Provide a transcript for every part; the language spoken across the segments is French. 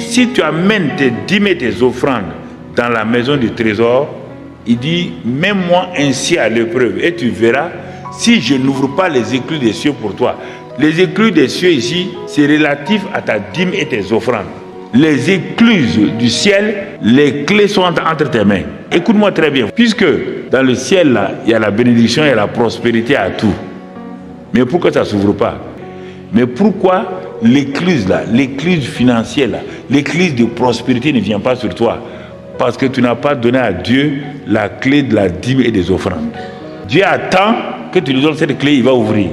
si tu amènes tes dîmes et tes offrandes dans la maison du trésor, il dit, mets-moi ainsi à l'épreuve et tu verras si je n'ouvre pas les écluses des cieux pour toi. Les écluses des cieux ici, c'est relatif à ta dîme et tes offrandes. Les écluses du ciel, les clés sont entre tes mains. Écoute-moi très bien, puisque dans le ciel, là, il y a la bénédiction et la prospérité à tout. Mais pourquoi ça ne s'ouvre pas? Mais pourquoi l'écluse là, l'écluse financière là, l'écluse de prospérité ne vient pas sur toi? Parce que tu n'as pas donné à Dieu la clé de la dîme et des offrandes. Dieu attend que tu lui donnes cette clé, il va ouvrir.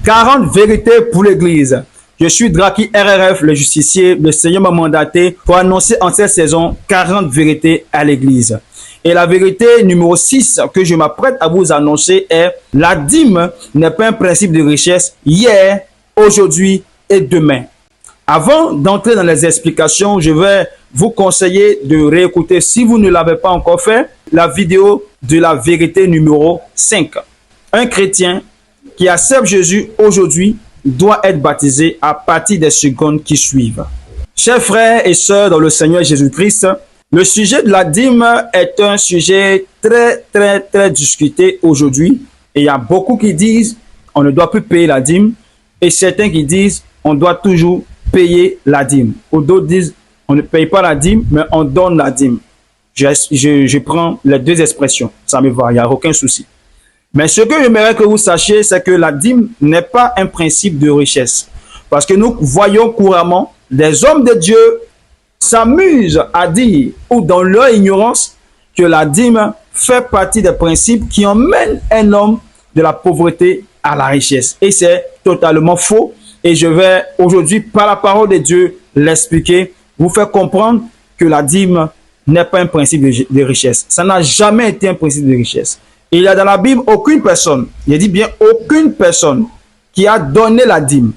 40 vérités pour l'Église. Je suis Draki RRF, le justicier. Le Seigneur m'a mandaté pour annoncer en cette saison 40 vérités à l'Église. Et la vérité numéro 6 que je m'apprête à vous annoncer est: la dîme n'est pas un principe de richesse hier, aujourd'hui et demain. Avant d'entrer dans les explications, je vais vous conseiller de réécouter, si vous ne l'avez pas encore fait, la vidéo de la vérité numéro 5. Un chrétien qui accepte Jésus aujourd'hui doit être baptisé à partir des secondes qui suivent. Chers frères et sœurs dans le Seigneur Jésus-Christ, le sujet de la dîme est un sujet très discuté aujourd'hui. Et il y a beaucoup qui disent on ne doit plus payer la dîme, et certains qui disent on doit toujours payer la dîme. Ou d'autres disent on ne paye pas la dîme, mais on donne la dîme. Je prends les deux expressions, ça me va, il n'y a aucun souci. Mais ce que j'aimerais que vous sachiez, c'est que la dîme n'est pas un principe de richesse. Parce que nous voyons couramment des hommes de Dieu s'amusent à dire, ou dans leur ignorance, que la dîme fait partie des principes qui emmènent un homme de la pauvreté à la richesse. Et c'est totalement faux. Et je vais aujourd'hui, par la parole de Dieu, l'expliquer, vous faire comprendre que la dîme n'est pas un principe de richesse. Ça n'a jamais été un principe de richesse. Il y a dans la Bible aucune personne, je dis bien aucune personne, qui a donné la dîme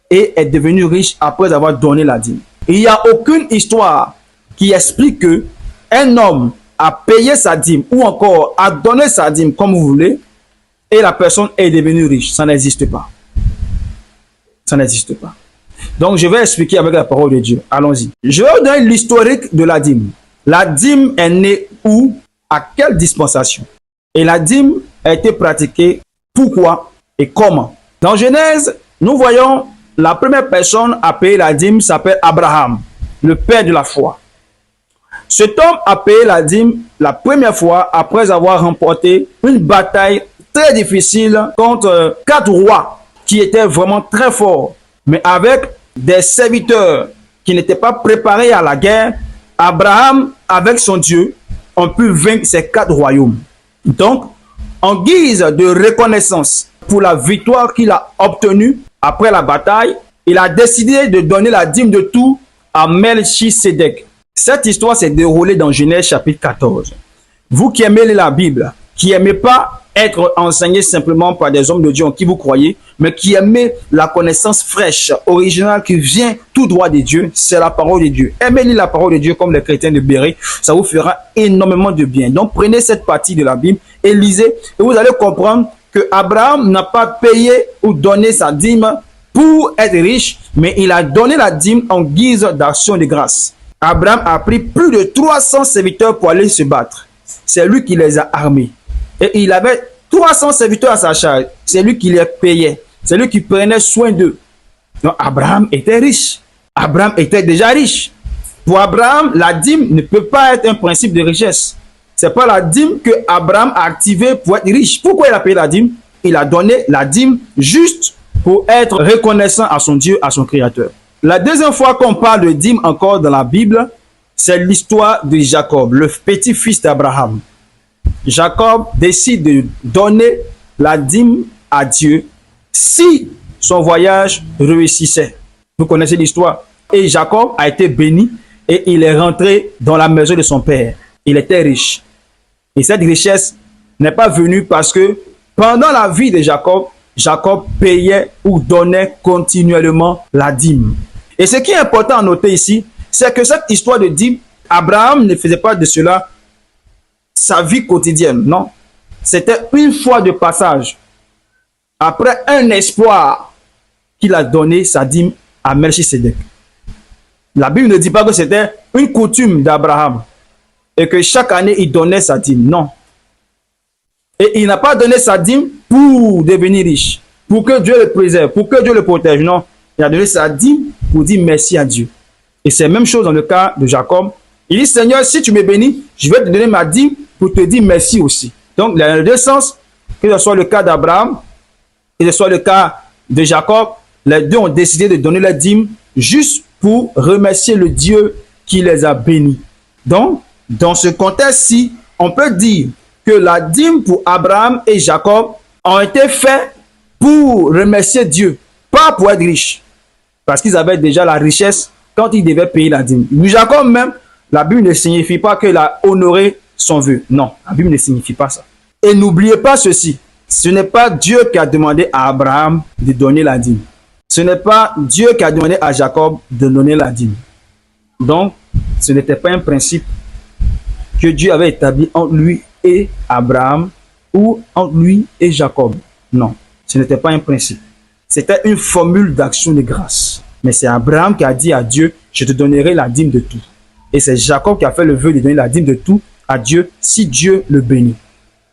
et est devenue riche après avoir donné la dîme. Il n'y a aucune histoire qui explique que un homme a payé sa dîme ou encore a donné sa dîme comme vous voulez et la personne est devenue riche. Ça n'existe pas. Ça n'existe pas. Donc je vais expliquer avec la parole de Dieu. Allons-y. Je vais vous donner l'historique de la dîme. La dîme est née où? À quelle dispensation? Et la dîme a été pratiquée pourquoi et comment? Dans Genèse, nous voyons la première personne à payer la dîme s'appelle Abraham, le père de la foi. Cet homme a payé la dîme la première fois après avoir remporté une bataille très difficile contre 4 rois qui étaient vraiment très forts. Mais avec des serviteurs qui n'étaient pas préparés à la guerre, Abraham, avec son Dieu, a pu vaincre ces 4 royaumes. Donc, en guise de reconnaissance pour la victoire qu'il a obtenue après la bataille, il a décidé de donner la dîme de tout à Melchisédek. Cette histoire s'est déroulée dans Genèse chapitre 14. Vous qui aimez la Bible, qui n'aimez pas être enseigné simplement par des hommes de Dieu en qui vous croyez, mais qui aimez la connaissance fraîche, originale, qui vient tout droit de Dieu, c'est la parole de Dieu. Aimez lire la parole de Dieu comme les chrétiens de Béret, ça vous fera énormément de bien. Donc prenez cette partie de la Bible et lisez, et vous allez comprendre que Abraham n'a pas payé ou donné sa dîme pour être riche, mais il a donné la dîme en guise d'action de grâce. Abraham a pris plus de 300 serviteurs pour aller se battre. C'est lui qui les a armés. Et il avait 300 serviteurs à sa charge. C'est lui qui les payait. C'est lui qui prenait soin d'eux. Donc Abraham était riche. Abraham était déjà riche. Pour Abraham, la dîme ne peut pas être un principe de richesse. Ce n'est pas la dîme que Abraham a activée pour être riche. Pourquoi il a payé la dîme? Il a donné la dîme juste pour être reconnaissant à son Dieu, à son Créateur. La deuxième fois qu'on parle de dîme encore dans la Bible, c'est l'histoire de Jacob, le petit-fils d'Abraham. Jacob décide de donner la dîme à Dieu si son voyage réussissait. Vous connaissez l'histoire. Et Jacob a été béni et il est rentré dans la maison de son père. Il était riche. Et cette richesse n'est pas venue parce que pendant la vie de Jacob, Jacob payait ou donnait continuellement la dîme. Et ce qui est important à noter ici, c'est que cette histoire de dîme, Abraham ne faisait pas de cela sa vie quotidienne, non. C'était une fois de passage. Après un espoir qu'il a donné sa dîme à Melchisédek. La Bible ne dit pas que c'était une coutume d'Abraham et que chaque année il donnait sa dîme. Non. Et il n'a pas donné sa dîme pour devenir riche, pour que Dieu le préserve, pour que Dieu le protège. Non. Il a donné sa dîme pour dire merci à Dieu. Et c'est la même chose dans le cas de Jacob. Il dit, Seigneur, si tu me bénis, je vais te donner ma dîme pour te dire merci aussi. Donc, il y a les deux sens, que ce soit le cas d'Abraham, que ce soit le cas de Jacob, les deux ont décidé de donner la dîme juste pour remercier le Dieu qui les a bénis. Donc, dans ce contexte-ci, on peut dire que la dîme pour Abraham et Jacob ont été faits pour remercier Dieu, pas pour être riches, parce qu'ils avaient déjà la richesse quand ils devaient payer la dîme. Jacob même, la Bible ne signifie pas qu'il a honoré son vœu. Non, la Bible ne signifie pas ça. Et n'oubliez pas ceci, ce n'est pas Dieu qui a demandé à Abraham de donner la dîme. Ce n'est pas Dieu qui a demandé à Jacob de donner la dîme. Donc, ce n'était pas un principe que Dieu avait établi entre lui et Abraham ou entre lui et Jacob. Non, ce n'était pas un principe. C'était une formule d'action de grâce. Mais c'est Abraham qui a dit à Dieu, je te donnerai la dîme de tout. Et c'est Jacob qui a fait le vœu de donner la dîme de tout à Dieu si Dieu le bénit.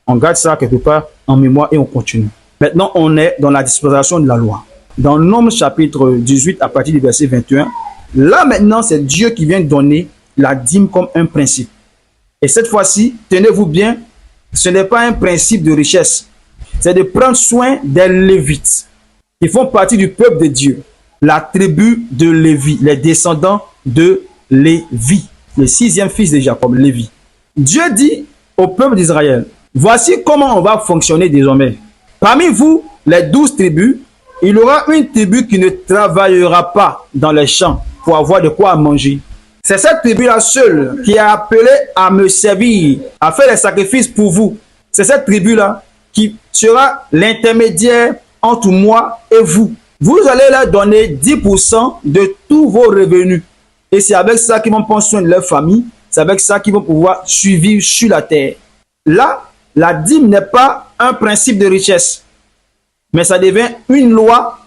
On garde ça quelque part en mémoire et on continue. Maintenant, on est dans la dispensation de la loi. Dans Nombre chapitre 18, à partir du verset 21, là maintenant, c'est Dieu qui vient donner la dîme comme un principe. Et cette fois-ci, tenez-vous bien, ce n'est pas un principe de richesse. C'est de prendre soin des Lévites qui font partie du peuple de Dieu. La tribu de Lévi, les descendants de Lévi, le sixième fils de Jacob, Lévi. Dieu dit au peuple d'Israël, voici comment on va fonctionner désormais. Parmi vous, les 12 tribus, il y aura une tribu qui ne travaillera pas dans les champs pour avoir de quoi manger. C'est cette tribu-là seule qui est appelée à me servir, à faire les sacrifices pour vous. C'est cette tribu-là qui sera l'intermédiaire entre moi et vous. Vous allez leur donner 10% de tous vos revenus. Et c'est avec ça qu'ils vont prendre soin de leur famille. C'est avec ça qu'ils vont pouvoir survivre sur la terre. Là, la dîme n'est pas un principe de richesse. Mais ça devient une loi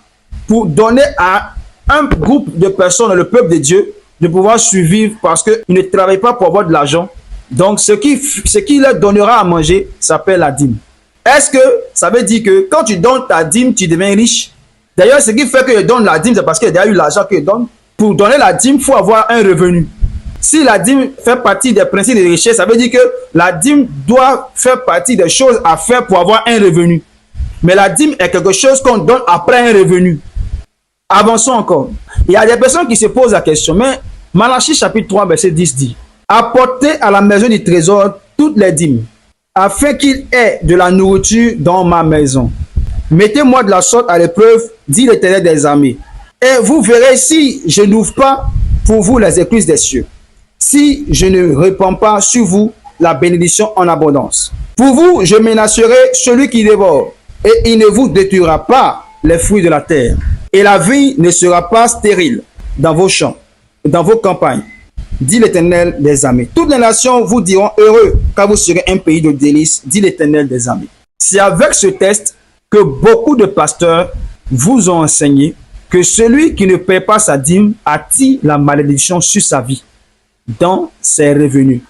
pour donner à un groupe de personnes dans le peuple de Dieu de pouvoir survivre parce qu'ils ne travaillent pas pour avoir de l'argent. Donc, ce qui leur donnera à manger s'appelle la dîme. Est-ce que ça veut dire que quand tu donnes ta dîme, tu deviens riche? D'ailleurs, ce qui fait que je donne la dîme, c'est parce qu'il y a eu l'argent que je donne. Pour donner la dîme, il faut avoir un revenu. Si la dîme fait partie des principes de richesse, ça veut dire que la dîme doit faire partie des choses à faire pour avoir un revenu. Mais la dîme est quelque chose qu'on donne après un revenu. Avançons encore. Il y a des personnes qui se posent la question, mais Malachie chapitre 3, verset 10 dit, apportez à la maison du trésor toutes les dîmes, afin qu'il ait de la nourriture dans ma maison. Mettez-moi de la sorte à l'épreuve, dit l'Éternel des armées. Et vous verrez si je n'ouvre pas pour vous les écluses des cieux, si je ne répands pas sur vous la bénédiction en abondance. Pour vous, je menacerai celui qui dévore, et il ne vous détruira pas les fruits de la terre. Et la vie ne sera pas stérile dans vos champs, dans vos campagnes, dit l'Éternel des armées. Toutes les nations vous diront heureux, car vous serez un pays de délices, dit l'Éternel des armées. C'est avec ce test que beaucoup de pasteurs vous ont enseigné que celui qui ne paie pas sa dîme attire la malédiction sur sa vie, dans ses revenus,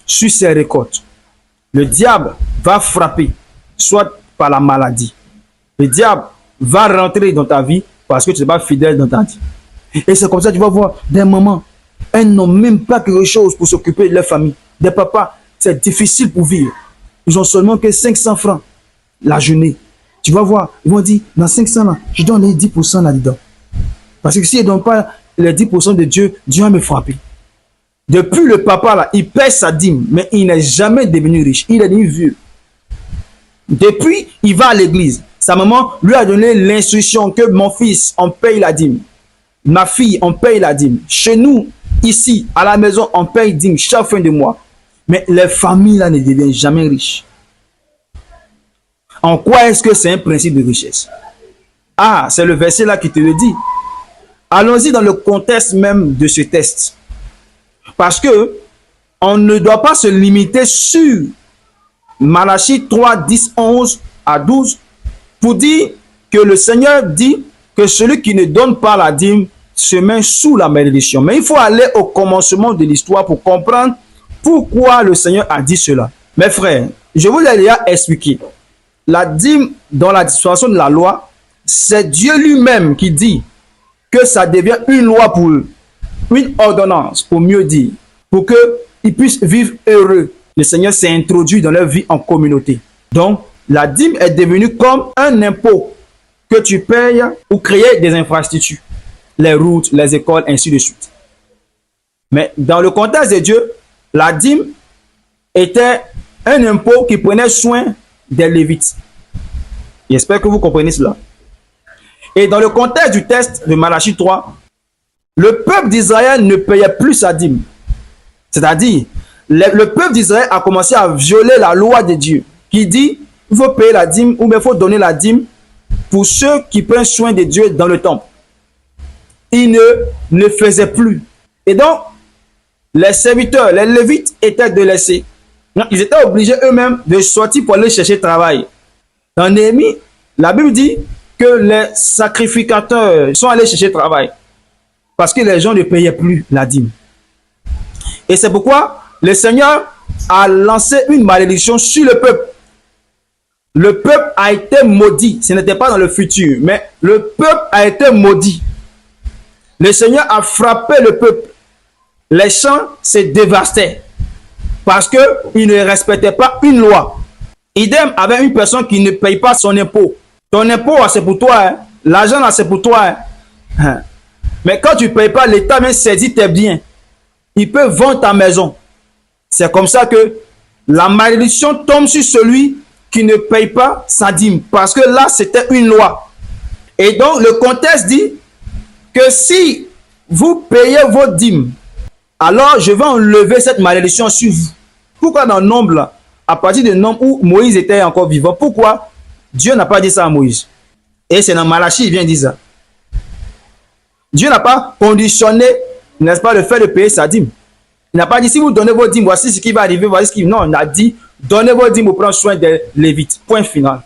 sur ses récoltes. Le diable va frapper, soit par la maladie. Le diable va rentrer dans ta vie parce que tu n'es pas fidèle dans ta vie. Et c'est comme ça que tu vas voir des mamans, elles n'ont même pas quelque chose pour s'occuper de leur famille. Des papas, c'est difficile pour vivre. Ils ont seulement que 500 francs la journée. Tu vas voir, ils vont dire, dans 500 là, je donne les 10% là-dedans. Parce que si je ne donne pas les 10% de Dieu, Dieu va me frapper. Depuis le papa là, il paie sa dîme, mais il n'est jamais devenu riche. Il est devenu vieux. Depuis, il va à l'église. Sa maman lui a donné l'instruction que mon fils, on paye la dîme. Ma fille, on paye la dîme. Chez nous, ici, à la maison, on paye dîme chaque fin de mois. Mais les familles là ne deviennent jamais riches. En quoi est-ce que c'est un principe de richesse? Ah, c'est le verset là qui te le dit. Allons-y dans le contexte même de ce test. Parce que on ne doit pas se limiter sur Malachie 3, 10, 11 à 12 pour dire que le Seigneur dit que celui qui ne donne pas la dîme se met sous la malédiction. Mais il faut aller au commencement de l'histoire pour comprendre pourquoi le Seigneur a dit cela. Mes frères, je vous l'ai déjà expliqué. La dîme dans la dispensation de la loi, c'est Dieu lui-même qui dit que ça devient une loi pour eux, une ordonnance, pour mieux dire, pour qu'ils puissent vivre heureux. Le Seigneur s'est introduit dans leur vie en communauté. Donc, la dîme est devenue comme un impôt que tu payes pour créer des infrastructures, les routes, les écoles, ainsi de suite. Mais dans le contexte de Dieu, la dîme était un impôt qui prenait soin des Lévites. J'espère que vous comprenez cela. Et dans le contexte du texte de Malachie 3, le peuple d'Israël ne payait plus sa dîme. C'est-à-dire, le peuple d'Israël a commencé à violer la loi de Dieu qui dit il faut payer la dîme ou bien il faut donner la dîme pour ceux qui prennent soin de Dieu dans le temple. Ils ne le faisaient plus. Et donc, les serviteurs, les Lévites étaient délaissés. Ils étaient obligés eux-mêmes de sortir pour aller chercher travail. Dans Néhémie, la Bible dit que les sacrificateurs sont allés chercher travail parce que les gens ne payaient plus la dîme. Et c'est pourquoi le Seigneur a lancé une malédiction sur le peuple. Le peuple a été maudit. Ce n'était pas dans le futur, mais le peuple a été maudit. Le Seigneur a frappé le peuple. Les champs se dévastaient parce qu'ils ne respectaient pas une loi. Idem avec une personne qui ne paye pas son impôt. Ton impôt, c'est pour toi. Hein? L'argent, c'est pour toi. Hein? Mais quand tu ne payes pas, l'État vient saisir tes biens. Il peut vendre ta maison. C'est comme ça que la malédiction tombe sur celui qui ne paye pas sa dîme. Parce que là, c'était une loi. Et donc, le contexte dit que si vous payez vos dîmes, alors je vais enlever cette malédiction sur vous. Pourquoi dans Nombre, là, à partir de Nombre où Moïse était encore vivant, pourquoi Dieu n'a pas dit ça à Moïse? Et c'est dans Malachie, il vient dire ça. Dieu n'a pas conditionné, n'est-ce pas, le fait de payer sa dîme. Il n'a pas dit si vous donnez vos dîmes, voici ce qui va arriver, voici ce qui... Non, il a dit donnez vos dîmes pour prendre soin des Lévites. Point final.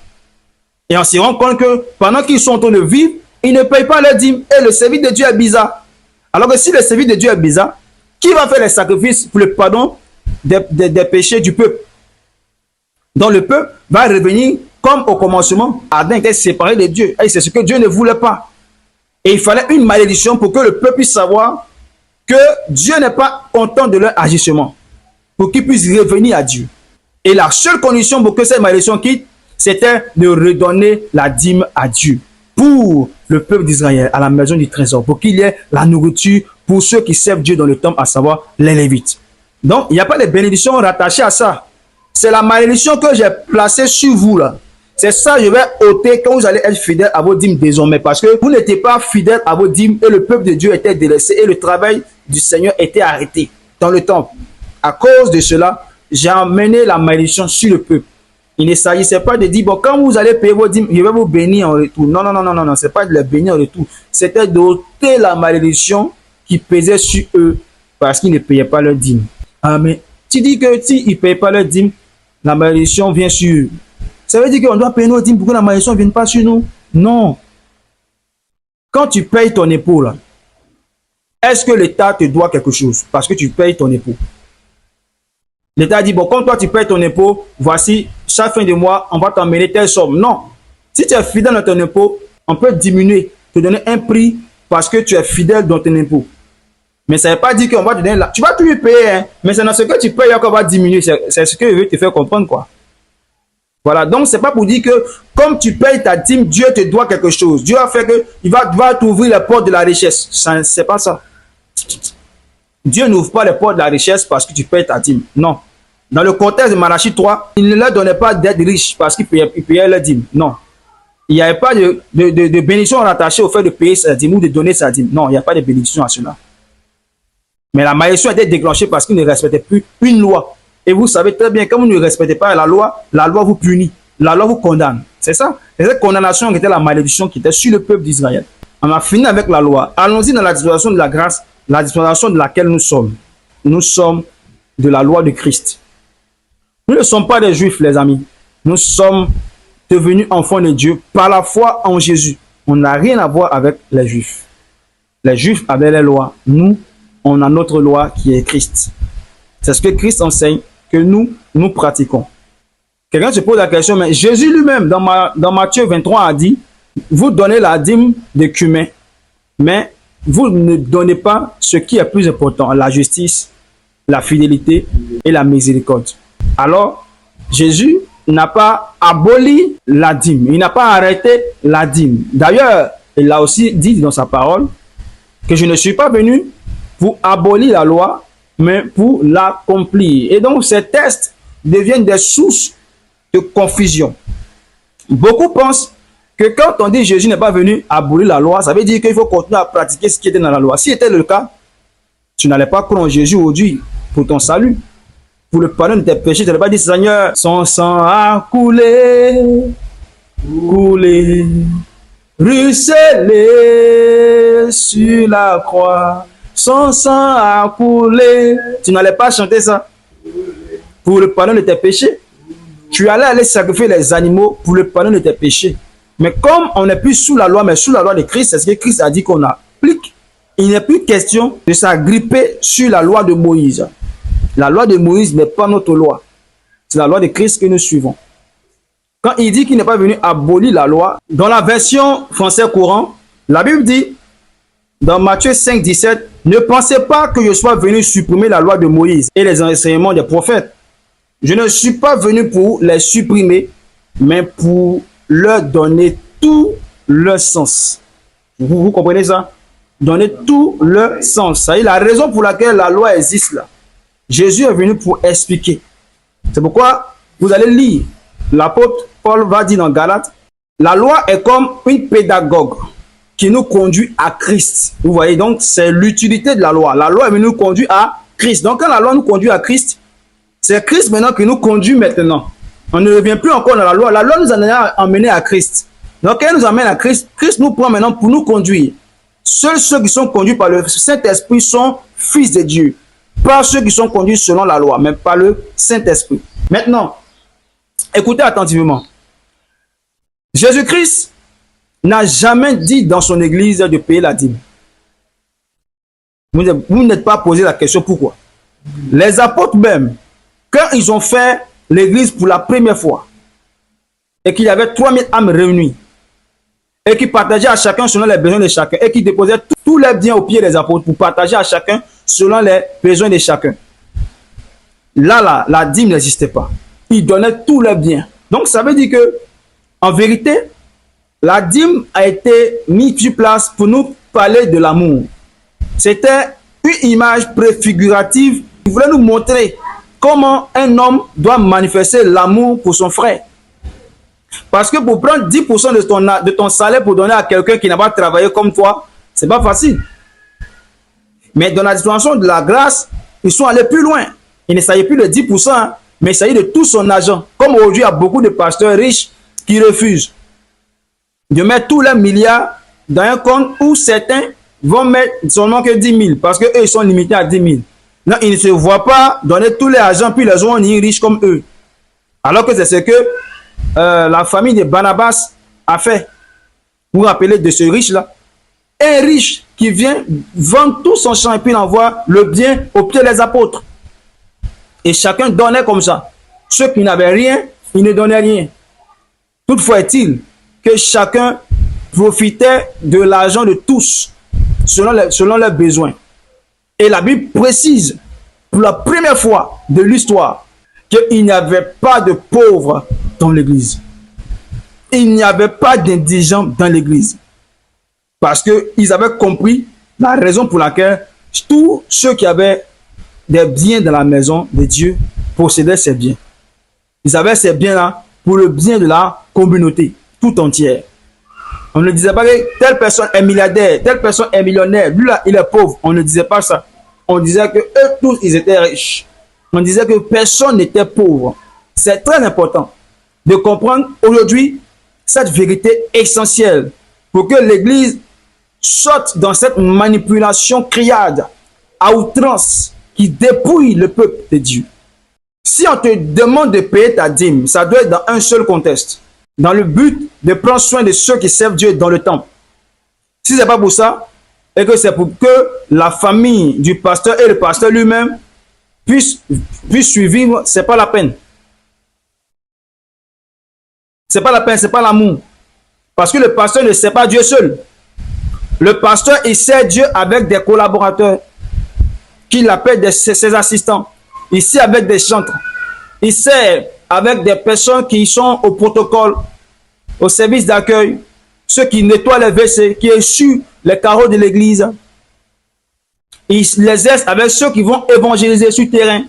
Et on se rend compte que pendant qu'ils sont en train de vivre, ils ne payent pas leurs dîmes. Et le service de Dieu est bizarre. Alors que si le service de Dieu est bizarre, qui va faire les sacrifices pour le pardon des péchés du peuple? Donc le peuple va revenir comme au commencement. Adam était séparé de Dieu. Et c'est ce que Dieu ne voulait pas. Et il fallait une malédiction pour que le peuple puisse savoir que Dieu n'est pas content de leur agissement. Pour qu'ils puissent revenir à Dieu. Et la seule condition pour que cette malédiction quitte, c'était de redonner la dîme à Dieu. Pour le peuple d'Israël, à la maison du trésor. Pour qu'il y ait la nourriture pour ceux qui servent Dieu dans le temple, à savoir les Lévites. Donc, il n'y a pas de bénédiction rattachée à ça. C'est la malédiction que j'ai placée sur vous là. C'est ça que je vais ôter quand vous allez être fidèle à vos dîmes désormais. Parce que vous n'étiez pas fidèle à vos dîmes et le peuple de Dieu était délaissé et le travail du Seigneur était arrêté dans le temple. À cause de cela, j'ai emmené la malédiction sur le peuple. Il ne s'agissait pas de dire, bon, quand vous allez payer vos dîmes, je vais vous bénir en retour. Non, non, non, non, non, non, c'est pas de les bénir en retour. C'était d'ôter la malédiction qui pesait sur eux parce qu'ils ne payaient pas leurs dîmes. Ah, mais tu dis que s'ils ne payent pas leurs dîmes, la malédiction vient sur eux. Ça veut dire qu'on doit payer nos dîmes pour que la malédiction ne vienne pas sur nous? Non. Quand tu payes ton impôt, là, est-ce que l'État te doit quelque chose parce que tu payes ton impôt? L'État dit, bon, quand toi tu payes ton impôt, voici, chaque fin de mois, on va t'emmener telle somme. Non. Si tu es fidèle dans ton impôt, on peut diminuer, te donner un prix parce que tu es fidèle dans ton impôt. Mais ça ne veut pas dire qu'on va te donner là. Tu vas toujours payer, hein, mais c'est dans ce que tu payes qu'on va diminuer. C'est ce que je veux te faire comprendre, quoi. Voilà, donc c'est pas pour dire que comme tu payes ta dîme, Dieu te doit quelque chose. Dieu a fait que il va t'ouvrir les portes de la richesse. C'est pas ça. Dieu n'ouvre pas les portes de la richesse parce que tu payes ta dîme. Non. Dans le contexte de Malachie 3, il ne leur donnait pas d'être riche parce qu'ils payaient leur dîme. Non. Il n'y avait pas de bénédiction rattachée au fait de payer sa dîme ou de donner sa dîme. Non, il n'y a pas de bénédiction à cela. Mais la malédiction a été déclenchée parce qu'ils ne respectaient plus une loi. Et vous savez très bien, quand vous ne respectez pas la loi vous punit. La loi vous condamne. C'est ça. C'est cette condamnation qui était la malédiction qui était sur le peuple d'Israël. On a fini avec la loi. Allons-y dans la dispensation de la grâce, la dispensation de laquelle nous sommes. Nous sommes de la loi de Christ. Nous ne sommes pas des Juifs, les amis. Nous sommes devenus enfants de Dieu par la foi en Jésus. On n'a rien à voir avec les Juifs. Les Juifs avaient les lois. Nous, on a notre loi qui est Christ. C'est ce que Christ enseigne que nous pratiquons. Quelqu'un se pose la question, mais Jésus lui-même, dans Matthieu 23, a dit, vous donnez la dîme de cumin, mais vous ne donnez pas ce qui est plus important, la justice, la fidélité et la miséricorde. Alors, Jésus n'a pas aboli la dîme, il n'a pas arrêté la dîme. D'ailleurs, il a aussi dit dans sa parole que je ne suis pas venu pour abolir la loi, mais pour l'accomplir. Et donc, ces textes deviennent des sources de confusion. Beaucoup pensent que quand on dit Jésus n'est pas venu abolir la loi, ça veut dire qu'il faut continuer à pratiquer ce qui était dans la loi. Si c'était le cas, tu n'allais pas croire en Jésus aujourd'hui pour ton salut, pour le pardon de tes péchés. Tu n'allais pas dire, Seigneur, son sang a coulé, ruisselé sur la croix. Son sang a coulé. Tu n'allais pas chanter ça pour le pardon de tes péchés. Tu allais aller sacrifier les animaux pour le pardon de tes péchés. Mais comme on n'est plus sous la loi, mais sous la loi de Christ, c'est ce que Christ a dit qu'on applique. Il n'est plus question de s'agripper sur la loi de Moïse. La loi de Moïse n'est pas notre loi. C'est la loi de Christ que nous suivons. Quand il dit qu'il n'est pas venu abolir la loi, dans la version français courant, la Bible dit, dans Matthieu 5, 17, ne pensez pas que je sois venu supprimer la loi de Moïse et les enseignements des prophètes. Je ne suis pas venu pour les supprimer, mais pour leur donner tout leur sens. Vous comprenez ça? Donner tout leur sens. C'est la raison pour laquelle la loi existe là. Jésus est venu pour expliquer. C'est pourquoi vous allez lire. L'apôtre Paul va dire dans Galates, la loi est comme une pédagogue qui nous conduit à Christ. Vous voyez, donc c'est l'utilité de la loi. La loi est venue nous conduire à Christ. Donc quand la loi nous conduit à Christ, c'est Christ maintenant qui nous conduit maintenant. On ne revient plus encore dans la loi. La loi nous a emmené à Christ. Donc quand elle nous amène à Christ, Christ nous prend maintenant pour nous conduire. Seuls ceux qui sont conduits par le Saint-Esprit sont fils de Dieu. Pas ceux qui sont conduits selon la loi, mais par le Saint-Esprit. Maintenant, écoutez attentivement. Jésus-Christ n'a jamais dit dans son église de payer la dîme. Vous n'êtes pas posé la question pourquoi. Les apôtres même, quand ils ont fait l'église pour la première fois, et qu'il y avait 3000 âmes réunies, et qui partageaient à chacun selon les besoins de chacun, et qui déposaient tous les biens aux pieds des apôtres pour partager à chacun selon les besoins de chacun. Là, la dîme n'existait pas. Ils donnaient tous leurs biens. Donc, ça veut dire que, en vérité, la dîme a été mise sur place pour nous parler de l'amour. C'était une image préfigurative qui voulait nous montrer comment un homme doit manifester l'amour pour son frère. Parce que pour prendre 10% de ton salaire pour donner à quelqu'un qui n'a pas travaillé comme toi, c'est pas facile. Mais dans la dimension de la grâce, ils sont allés plus loin. Il ne s'agit plus de 10%, mais il s'agit de tout son argent. Comme aujourd'hui, il y a beaucoup de pasteurs riches qui refusent de mettre tous leurs milliards dans un compte où certains vont mettre seulement que 10 000 parce qu'eux, ils sont limités à 10 000. Non, ils ne se voient pas donner tout l'argent puis les ont ni riches comme eux. Alors que c'est ce que la famille de Barnabas a fait. Vous vous rappelez de ce riche-là? Un riche qui vient vendre tout son champ et puis il envoie le bien aux pieds des apôtres. Et chacun donnait comme ça. Ceux qui n'avaient rien, ils ne donnaient rien. Toutefois est-il que chacun profitait de l'argent de tous selon leurs besoins. Et la Bible précise pour la première fois de l'histoire qu'il n'y avait pas de pauvres dans l'église. Il n'y avait pas d'indigents dans l'église. Parce qu'ils avaient compris la raison pour laquelle tous ceux qui avaient des biens dans la maison de Dieu possédaient ces biens. Ils avaient ces biens-là pour le bien de la communauté tout entière. On ne disait pas que telle personne est milliardaire, telle personne est millionnaire, lui là il est pauvre. On ne disait pas ça. On disait que eux tous ils étaient riches. On disait que personne n'était pauvre. C'est très important de comprendre aujourd'hui cette vérité essentielle pour que l'Église sorte dans cette manipulation criarde à outrance qui dépouille le peuple de Dieu. Si on te demande de payer ta dîme, ça doit être dans un seul contexte, dans le but de prendre soin de ceux qui servent Dieu dans le temple. Si ce n'est pas pour ça, et que c'est pour que la famille du pasteur et le pasteur lui-même puissent survivre, c'est pas la peine. C'est pas la peine, c'est pas l'amour. Parce que le pasteur ne sait pas Dieu seul. Le pasteur, il sait Dieu avec des collaborateurs qu'il appelle ses assistants. Il sait avec des chantres. Il sait avec des personnes qui sont au protocole, au service d'accueil, ceux qui nettoient les WC, qui essuient les carreaux de l'église. Il les aide avec ceux qui vont évangéliser sur le terrain.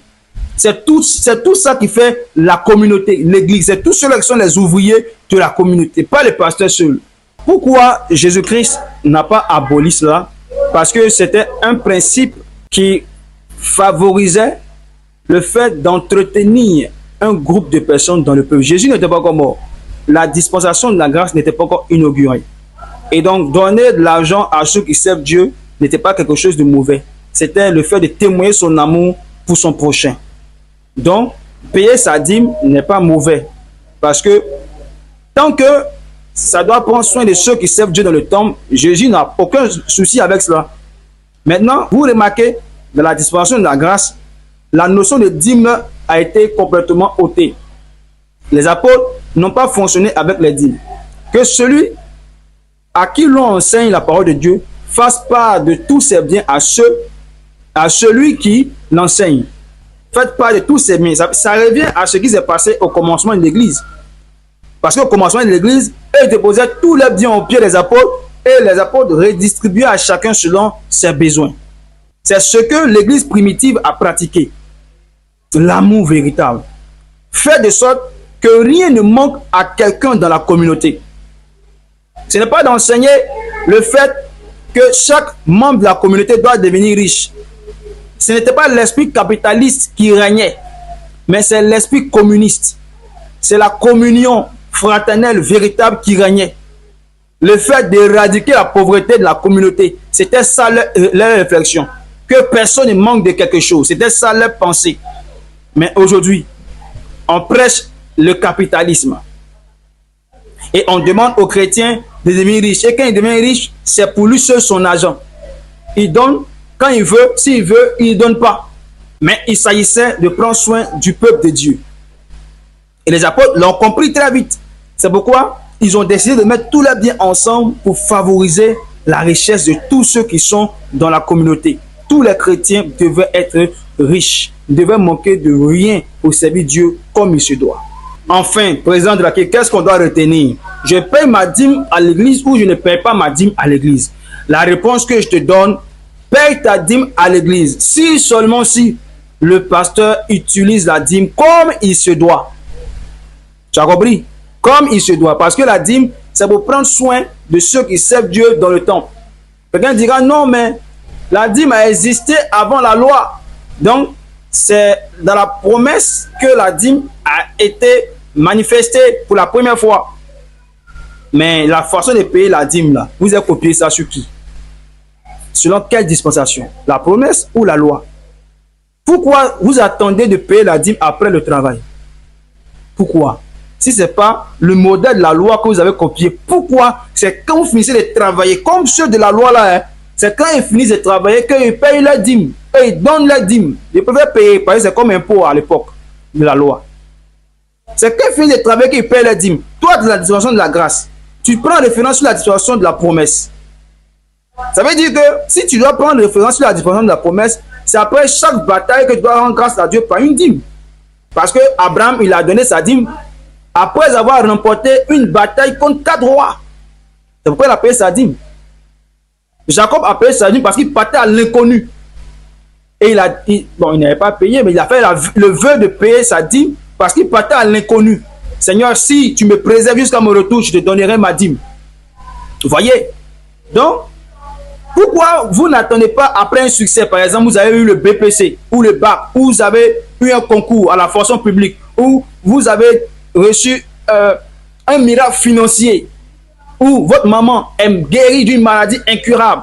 C'est tout ça qui fait la communauté, l'église. C'est tous ceux qui sont les ouvriers de la communauté, pas les pasteurs seuls. Pourquoi Jésus-Christ n'a pas aboli cela? Parce que c'était un principe qui favorisait le fait d'entretenir un groupe de personnes dans le peuple. Jésus n'était pas encore mort. La dispensation de la grâce n'était pas encore inaugurée. Et donc, donner de l'argent à ceux qui servent Dieu n'était pas quelque chose de mauvais. C'était le fait de témoigner son amour pour son prochain. Donc, payer sa dîme n'est pas mauvais. Parce que tant que ça doit prendre soin de ceux qui servent Dieu dans le temple, Jésus n'a aucun souci avec cela. Maintenant, vous remarquez, dans la dispensation de la grâce, la notion de dîme a été complètement ôtée. Les apôtres n'ont pas fonctionné avec les dîmes. Que celui à qui l'on enseigne la parole de Dieu fasse part de tous ses biens à celui qui l'enseigne. Faites part de tous ses biens. Ça revient à ce qui s'est passé au commencement de l'Église. Parce qu'au commencement de l'Église, ils déposaient tous leurs biens aux pieds des apôtres et les apôtres redistribuaient à chacun selon ses besoins. C'est ce que l'Église primitive a pratiqué. L'amour véritable. Fait de sorte que rien ne manque à quelqu'un dans la communauté. Ce n'est pas d'enseigner le fait que chaque membre de la communauté doit devenir riche. Ce n'était pas l'esprit capitaliste qui régnait, mais c'est l'esprit communiste. C'est la communion fraternelle véritable qui régnait. Le fait d'éradiquer la pauvreté de la communauté, c'était ça leur réflexion. Que personne ne manque de quelque chose. C'était ça leur pensée. Mais aujourd'hui, on prêche le capitalisme. Et on demande aux chrétiens de devenir riches. Et quand il devient riche, c'est pour lui seul son argent. Il donne quand il veut, s'il veut, il ne donne pas. Mais il s'agissait de prendre soin du peuple de Dieu. Et les apôtres l'ont compris très vite. C'est pourquoi ils ont décidé de mettre tous leurs biens ensemble pour favoriser la richesse de tous ceux qui sont dans la communauté. Tous les chrétiens devaient être riches, devaient manquer de rien pour servir Dieu comme il se doit. Enfin, président de la question, qu'est-ce qu'on doit retenir? Je paye ma dîme à l'église ou je ne paye pas ma dîme à l'église? La réponse que je te donne, paye ta dîme à l'église. Si seulement si le pasteur utilise la dîme comme il se doit. Tu as compris? Comme il se doit. Parce que la dîme, c'est pour prendre soin de ceux qui servent Dieu dans le temple. Quelqu'un dira non, mais la dîme a existé avant la loi. Donc, c'est dans la promesse que la dîme a été manifestée pour la première fois. Mais la façon de payer la dîme, là, vous avez copié ça sur qui? Selon quelle dispensation? La promesse ou la loi? Pourquoi vous attendez de payer la dîme après le travail? Pourquoi? Si ce n'est pas le modèle de la loi que vous avez copié, pourquoi? C'est quand vous finissez de travailler, comme ceux de la loi là, hein, c'est quand ils finissent de travailler qu'ils payent leur dîme. Et ils donnent leur dîme. Ils peuvent payer, parce que c'est comme impôt à l'époque de la loi. C'est quand ils finissent de travailler qu'ils payent leur dîme. Toi, de la dispensation de la grâce, tu prends référence sur la dispensation de la promesse. Ça veut dire que si tu dois prendre référence sur la dispensation de la promesse, c'est après chaque bataille que tu dois rendre grâce à Dieu par une dîme. Parce que Abraham, il a donné sa dîme après avoir remporté une bataille contre 4 rois. C'est pourquoi il a payé sa dîme. Jacob a payé sa dîme parce qu'il partait à l'inconnu. Et il n'avait pas payé, mais il a fait le vœu de payer sa dîme parce qu'il partait à l'inconnu. Seigneur, si tu me préserves jusqu'à mon retour, je te donnerai ma dîme. Vous voyez? Donc, pourquoi vous n'attendez pas après un succès? Par exemple, vous avez eu le BPC ou le BAC, ou vous avez eu un concours à la fonction publique, ou vous avez reçu un miracle financier, ou votre maman est guérie d'une maladie incurable,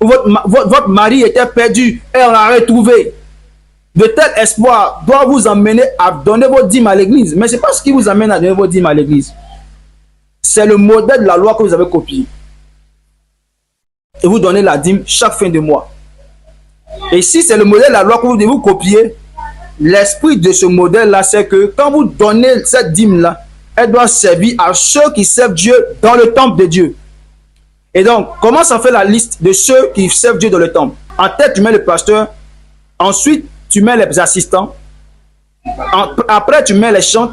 ou votre mari était perdu et on l'a retrouvé. De tel espoir doit vous amener à donner vos dîmes à l'église. Mais ce n'est pas ce qui vous amène à donner vos dîmes à l'église. C'est le modèle de la loi que vous avez copié. et vous donnez la dîme chaque fin de mois. Et si c'est le modèle de la loi que vous devez vous copier, l'esprit de ce modèle-là, c'est que quand vous donnez cette dîme-là, elle doit servir à ceux qui servent Dieu dans le temple de Dieu. Et donc, comment ça fait la liste de ceux qui servent Dieu dans le temple? En tête, tu mets le pasteur. Ensuite, tu mets les assistants. Après, tu mets les chants.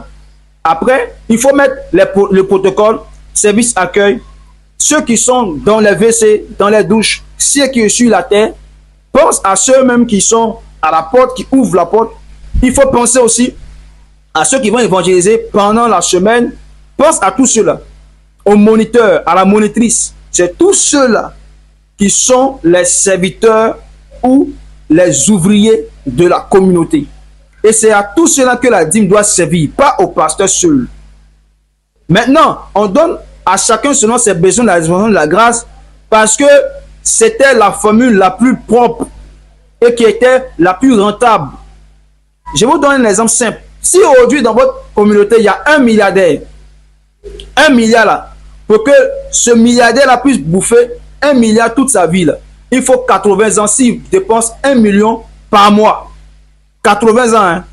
Après, il faut mettre le protocole, service accueil. Ceux qui sont dans les WC, dans les douches, ceux qui sont sur la terre. Pense à ceux-mêmes qui sont à la porte, qui ouvrent la porte. Il faut penser aussi à ceux qui vont évangéliser pendant la semaine. Pense à tous ceux-là. Au moniteur, à la monitrice. C'est tous ceux-là qui sont les serviteurs ou les ouvriers de la communauté. Et c'est à tous ceux-là que la dîme doit servir, pas au pasteur seul. Maintenant, on donne à chacun selon ses besoins la dispensation de la grâce parce que c'était la formule la plus propre et qui était la plus rentable. Je vous donne un exemple simple. Si aujourd'hui dans votre communauté, il y a un milliardaire, un milliard là, pour que ce milliardaire-là puisse bouffer 1 milliard toute sa vie, là, il faut 80 ans. S'il dépense 1 million par mois, 80 ans, hein,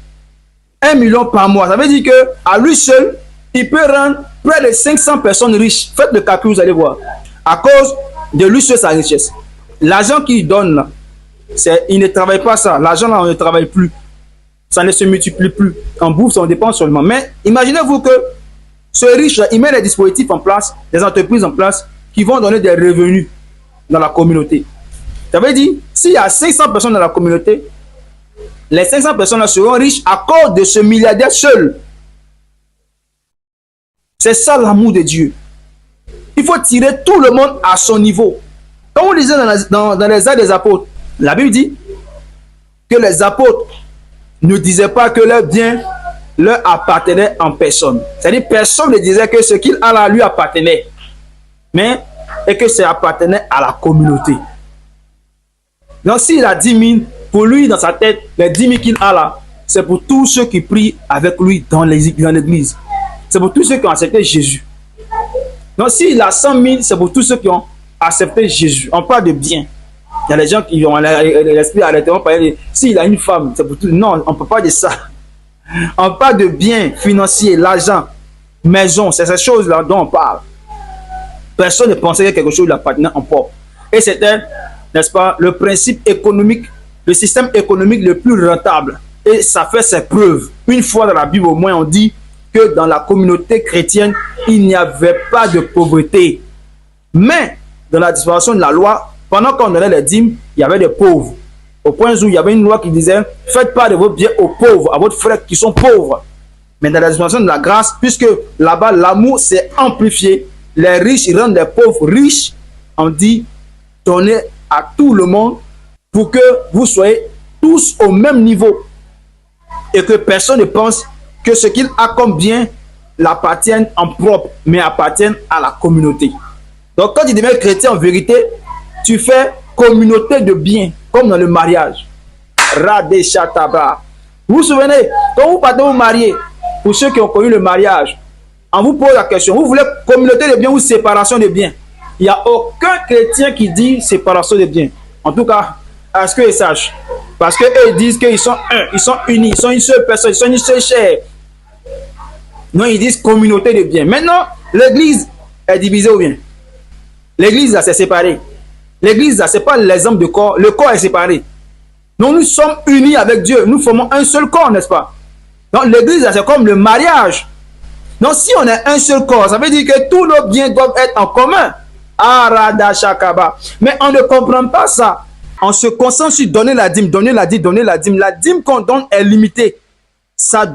1 million par mois, ça veut dire qu'à lui seul, il peut rendre près de 500 personnes riches. Faites le calcul, vous allez voir. À cause de lui seul, sa richesse. L'argent qu'il donne, là, il ne travaille pas ça. L'argent, là, on ne travaille plus. Ça ne se multiplie plus. En bouffe, on dépense seulement. Mais imaginez-vous que ce riche, il met des dispositifs en place, des entreprises en place qui vont donner des revenus dans la communauté. Ça veut dire, s'il y a 500 personnes dans la communauté, les 500 personnes seront riches à cause de ce milliardaire seul. C'est ça l'amour de Dieu. Il faut tirer tout le monde à son niveau. Comme on disait dans les Actes des Apôtres, la Bible dit que les apôtres ne disaient pas que leur bien leur appartenait en personne. C'est-à-dire personne ne disait que ce qu'il a là lui appartenait, mais et que ça appartenait à la communauté. Donc s'il a 10 000, pour lui dans sa tête, les 10 000 qu'il a là, c'est pour tous ceux qui prient avec lui dans l'église. C'est pour tous ceux qui ont accepté Jésus. Donc s'il a 100 000, c'est pour tous ceux qui ont accepté Jésus. On parle de bien. Il y a des gens qui ont l'esprit arrêté. On parle de s'il a une femme, c'est pour tout. Non, on ne peut pas dire ça. On parle de biens financiers, l'argent, maison, c'est ces choses-là dont on parle. Personne ne pensait que quelque chose lui appartenait en propre. Et c'était, n'est-ce pas, le principe économique, le système économique le plus rentable. Et ça fait ses preuves. Une fois dans la Bible, au moins, on dit que dans la communauté chrétienne, il n'y avait pas de pauvreté. Mais, dans la dispensation de la loi, pendant qu'on donnait les dîmes, il y avait des pauvres. Au point où il y avait une loi qui disait « Faites pas de vos biens aux pauvres, à votre frère qui sont pauvres. » Mais dans la dispensation de la grâce, puisque là-bas, l'amour s'est amplifié, les riches rendent les pauvres riches, on dit « Donnez à tout le monde pour que vous soyez tous au même niveau. » Et que personne ne pense que ce qu'il a comme bien l'appartienne en propre, mais appartienne à la communauté. Donc quand tu deviens chrétien en vérité, tu fais communauté de biens, comme dans le mariage. Radeshataba. Vous vous souvenez, quand vous partez vous marier, pour ceux qui ont connu le mariage, on vous pose la question, vous voulez communauté de biens ou séparation de biens? Il n'y a aucun chrétien qui dit séparation de biens. En tout cas, à ce qu'ils sachent. Parce qu'eux ils disent qu'ils sont un, ils sont unis, ils sont une seule personne, ils sont une seule chair. Non, ils disent communauté de biens. Maintenant, l'église est divisée ou bien? L'église là, c'est séparé. L'église là, ce n'est pas l'exemple de corps. Le corps est séparé. Donc nous sommes unis avec Dieu. Nous formons un seul corps, n'est-ce pas? Donc l'église là, c'est comme le mariage. Donc si on est un seul corps, ça veut dire que tous nos biens doivent être en commun. Arada Shakaba. Mais on ne comprend pas ça. On se concentre sur donner la dîme, donner la dîme, donner la dîme. La dîme qu'on donne est limitée. Ça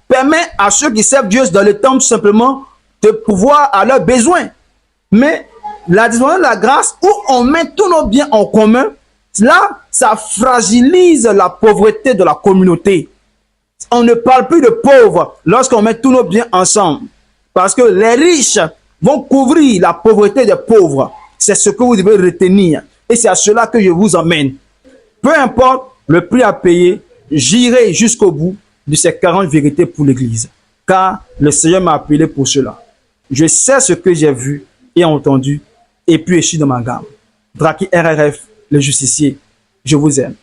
permet à ceux qui servent Dieu dans le temple simplement de pouvoir à leurs besoins. Mais la dispensation de la grâce, où on met tous nos biens en commun, là, ça fragilise la pauvreté de la communauté. On ne parle plus de pauvres lorsqu'on met tous nos biens ensemble. Parce que les riches vont couvrir la pauvreté des pauvres. C'est ce que vous devez retenir. Et c'est à cela que je vous emmène. Peu importe le prix à payer, j'irai jusqu'au bout de ces 40 vérités pour l'Église. Car le Seigneur m'a appelé pour cela. Je sais ce que j'ai vu et entendu, et puis je suis dans ma gamme. Draki RRF, le justicier. Je vous aime.